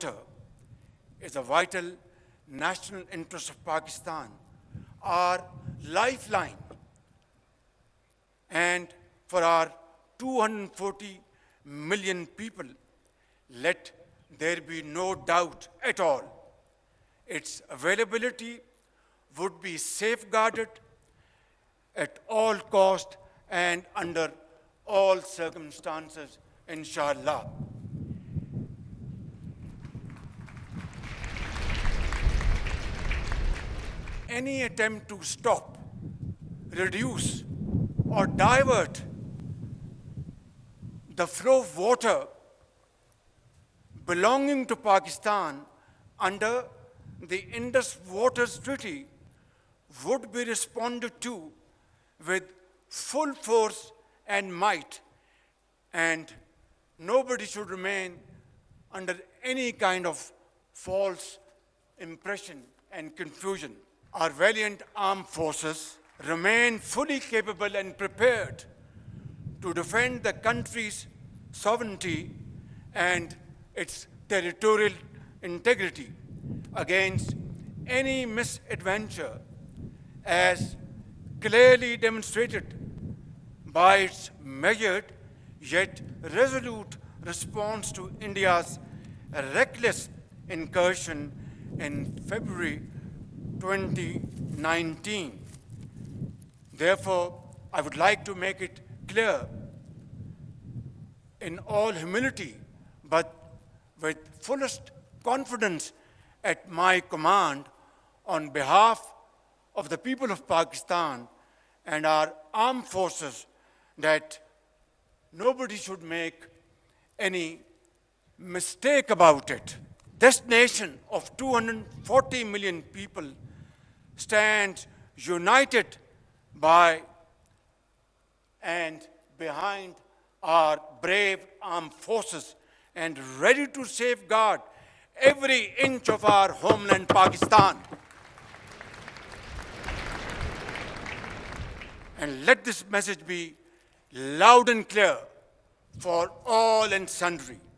water is a vital national interest of Pakistan, our lifeline. And for our 240 million people, let there be no doubt at all. Its availability would be safeguarded at all cost and under all circumstances, inshallah. Any attempt to stop, reduce, or divert the flow of water belonging to Pakistan under the Indus Waters Treaty would be responded to with full force and might, and nobody should remain under any kind of false impression and confusion. Our valiant armed forces remain fully capable and prepared to defend the country's sovereignty and its territorial integrity against any misadventure, as clearly demonstrated by its measured yet resolute response to India's reckless incursion in February 2019. Therefore, I would like to make it clear in all humility, but with fullest confidence at my command, on behalf of the people of Pakistan and our armed forces, that nobody should make any mistake about it. This nation of 240 million people stands united by and behind our brave armed forces and ready to safeguard every inch of our homeland, Pakistan. And let this message be loud and clear for all and sundry.